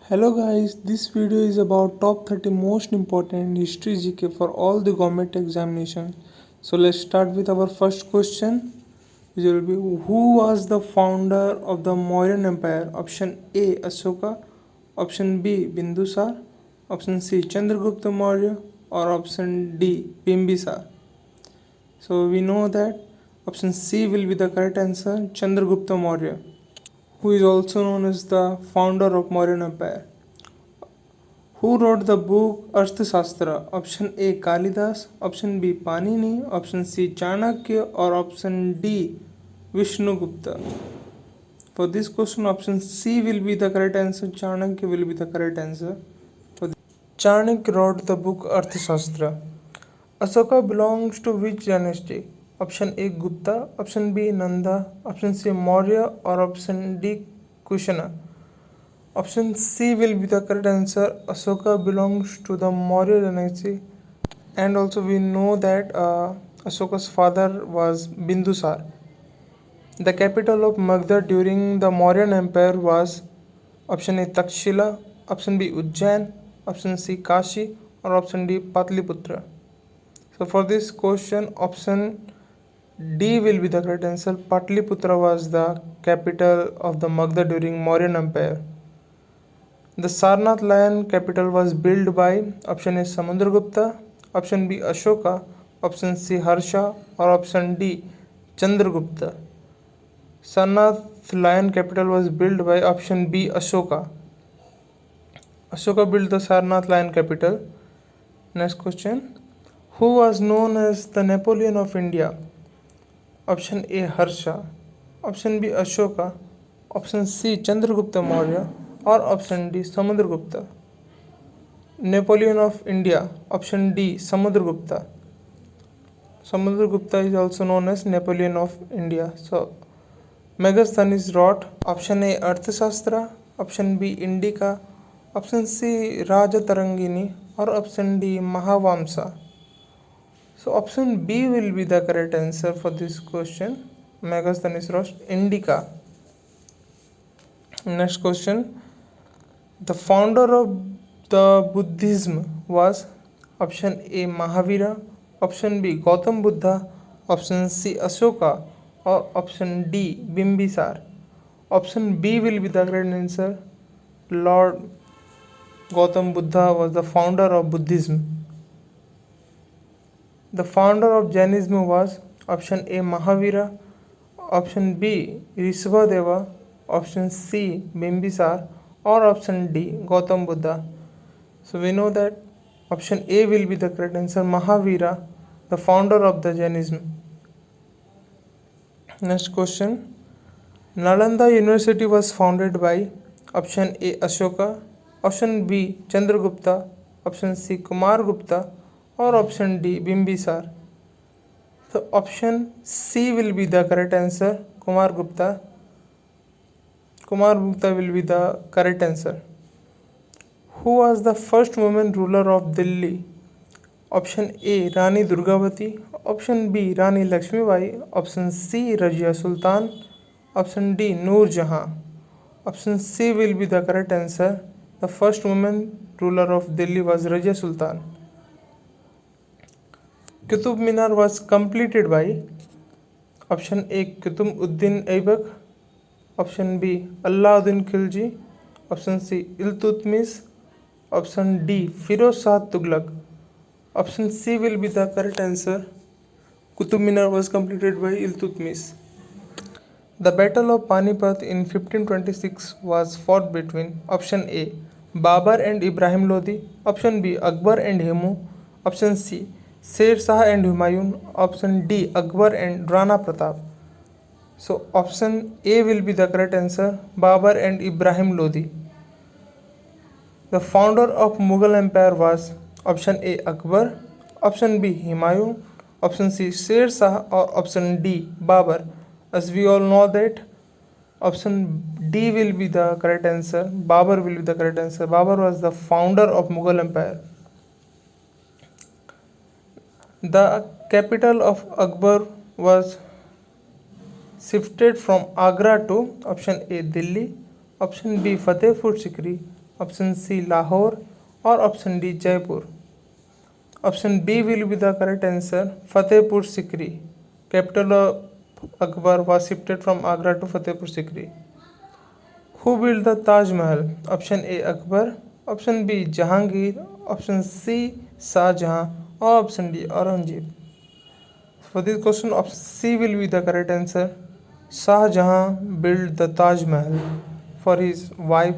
Hello guys, this video is about top 30 most important history GK for all the government examinations. So let's start with our first question, which will be who was the founder of the Mauryan Empire? Option A Ashoka, option B Bindusar, option C Chandragupta Maurya, or option D Bimbisar. So we know that option C will be the correct answer, Chandragupta Maurya, who is also known as the founder of Mauryan Empire. Who wrote the book Arthashastra? Option A Kalidas, option B Panini, option C Chanakya, or option D Vishnugupta. For this question, option C will be the correct answer. Chanakya will be the correct answer. Chanakya wrote the book Arthashastra. Ashoka belongs to which dynasty? Option A Gupta, option B Nanda, option C Maurya, or option D Kushana. Option C will be the correct answer. Ashoka belongs to the Maurya dynasty, and also we know that Ashoka's father was Bindusar. The capital of Magdha during the Mauryan Empire was option A Takshila, option B Ujjain, option C Kashi, or option D Patliputra. So for this question, option D will be the correct answer. Patliputra was the capital of the Magdha during Mauryan Empire. The Sarnath lion capital was built by option A Samudragupta, option B Ashoka, option C Harsha, or option D Chandragupta. Sarnath lion capital was built by option B Ashoka. Ashoka built the Sarnath lion capital. Next question. Who was known as the Napoleon of India? Option A Harsha, option B Ashoka, option C Chandragupta Maurya, or option D Samudragupta. Napoleon of India, option D Samudragupta. Samudragupta is also known as Napoleon of India. So Megasthenes wrote option A Arthashastra, option B Indica, option C Rajatarangini, or option D Mahavamsa. So option B will be the correct answer for this question. Megasthenes wrote Indica. Next question. The founder of the Buddhism was option A Mahavira, option B Gautam Buddha, option C Ashoka, or option D Bimbisar. Option B will be the correct answer. Lord Gautam Buddha was the founder of Buddhism. The founder of Jainism was option A Mahavira, option B Rishabhadeva, option C Bimbisar, or option D Gautam Buddha. So we know that option A will be the correct answer, Mahavira, the founder of the Jainism. Next question. Nalanda University was founded by option A Ashoka, option B Chandragupta, option C Kumar Gupta, or option D Bimbisar. So option C will be the correct answer, Kumar Gupta. Kumar Gupta will be the correct answer. Who was the first woman ruler of Delhi? Option A Rani Durgavati, option B Rani Lakshmibai, option C Razia Sultan, option D Noor Jahan. Option C will be the correct answer. The first woman ruler of Delhi was Razia Sultan. Qutub Minar was completed by option A Qutbuddin Aibak, option B Alauddin Khilji, option C Iltutmish, option D Firoz Shah Tughlaq. Option C will be the correct answer. Qutub Minar was completed by Iltutmish. The Battle of Panipat in 1526 was fought between option A Babar and Ibrahim Lodi, option B Akbar and Hemu, option C Sher Shah and Humayun, option D Akbar and Rana Pratap. So option A will be the correct answer, Babar and Ibrahim Lodi. The founder of Mughal Empire was option A Akbar, option B Humayun, option C Sher Shah, or option D Babar. As we all know that option D will be the correct answer, Babar will be the correct answer. Babar was the founder of Mughal Empire. The capital of Akbar was shifted from Agra to option A Delhi, option B Fatehpur Sikri, option C Lahore, or option D Jaipur. Option B will be the correct answer, Fatehpur Sikri. Capital of Akbar was shifted from Agra to Fatehpur Sikri. Who built the Taj Mahal? Option A Akbar, option B Jahangir, option C Shah Jahan, or option D Aurangzeb. For this question, option C will be the correct answer. Shah Jahan built the Taj Mahal for his wife.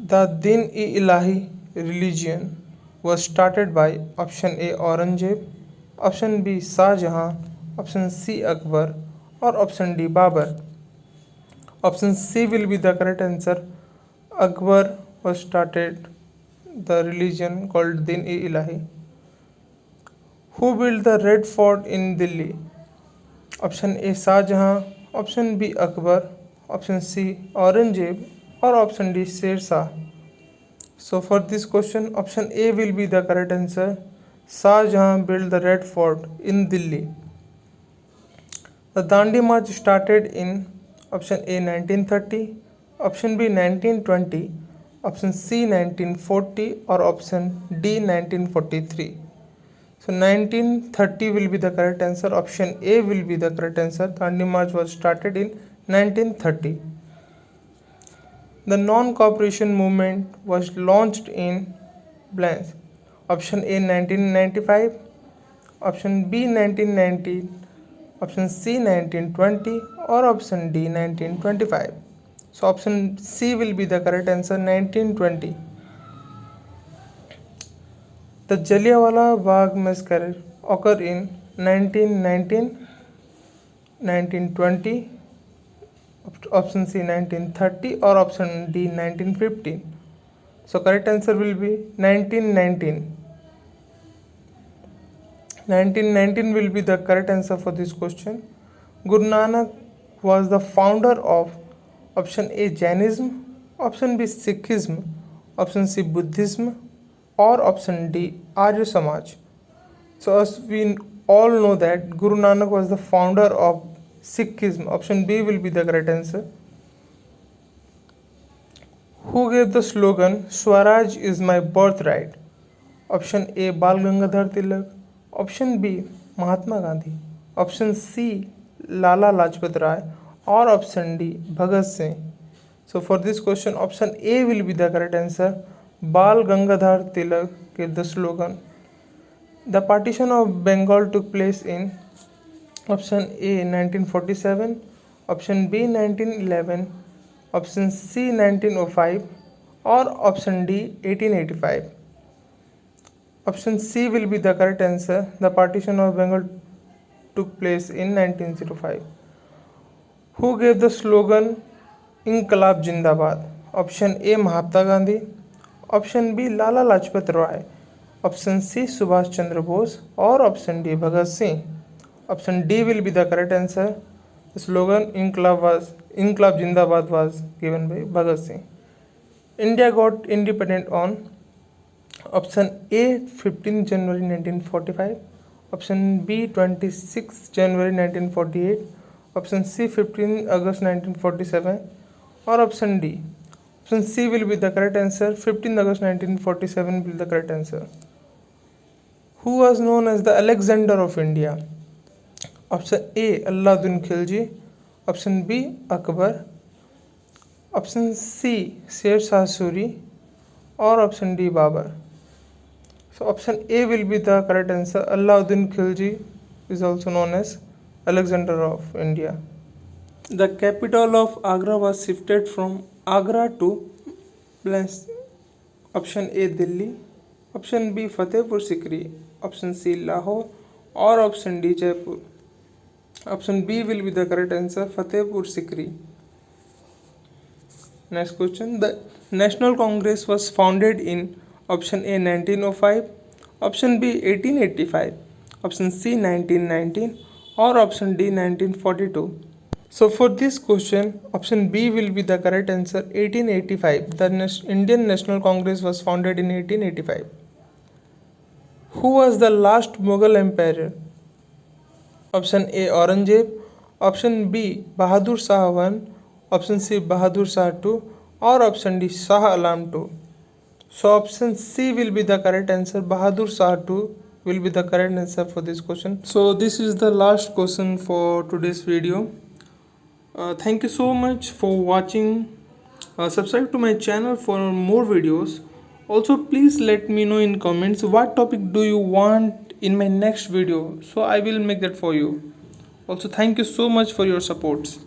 The Din-e-Ilahi religion was started by option A Aurangzeb, option B Shah Jahan, option C Akbar, or option D Babur. Option C will be the correct answer. Akbar was started the religion called Din-e-Ilahi. Who built the Red Fort in Delhi? Option A Shah Jahan, option B Akbar, option C Aurangzeb, or option D Sher Shah. So for this question, option A will be the correct answer. Shah Jahan built the Red Fort in Delhi. The Dandi March started in option A 1930, option B 1920, option C 1940, or option D 1943. So 1930 will be the correct answer. Option A will be the correct answer. Dandi March was started in 1930. The non-cooperation movement was launched in blank. Option A 1995, option B 1919, option C 1920, or option D 1925. So option C will be the correct answer, 1920. The Jallianwala Bagh massacre occurred in 1919, 1920, option C 1930, or option D 1915. So correct answer will be 1919. 1919 will be the correct answer for this question. Guru Nanak was the founder of option A Jainism, option B Sikhism, option C Buddhism, or option D Arya Samaj. So as we all know that Guru Nanak was the founder of Sikhism. Option B will be the correct answer. Who gave the slogan Swaraj is my birthright? Option A Bal Gangadhar Tilak, option B Mahatma Gandhi, option C Lala Lajpat Rai, or option D Bhagat Singh. So for this question, option A will be the correct answer. Bal Gangadhar Tilak gave the slogan. The partition of Bengal took place in option A 1947, option B 1911, option C 1905, or option D 1885. Option C will be the correct answer. The partition of Bengal took place in 1905. Who gave the slogan Inqilab Jindabad? Option A Mahatma Gandhi, option B Lala Lajpat Rai, option C Subhash Chandra Bose, or option D Bhagat Singh. Option D will be the correct answer. The slogan Inqilab Jindabad was given by Bhagat Singh. India got independent on option A 15 January 1945, option B 26 January 1948, option C 15 August 1947, or option D. Option C will be the correct answer. 15 August 1947 will be the correct answer. Who was known as the Alexander of India? Option A Alauddin Khilji, option B Akbar, option C Sher Shah Suri, or option D Babur. So option A will be the correct answer. Alauddin Khilji is also known as Alexander of India. The capital of Agra was shifted from Agra to option A Delhi, option B Fatehpur Sikri, option C Lahore, or option D Jaipur. Option B will be the correct answer, Fatehpur Sikri. Next question. The National Congress was founded in option A 1905, option B 1885, option C 1919, or option D 1942. So for this question, option B will be the correct answer, 1885. The Indian National Congress was founded in 1885. Who was the last Mughal emperor? Option A Aurangzeb, option B Bahadur Shah I, option C Bahadur Shah 2, or option D Shah Alam 2. So option C will be the correct answer. Bahadur Shah 2 will be the correct answer for this question. So this is the last question for today's video. Thank you so much for watching. Subscribe to my channel for more videos. Also, please let me know in comments what topic do you want in my next video, so I will make that for you. Also, thank you so much for your supports.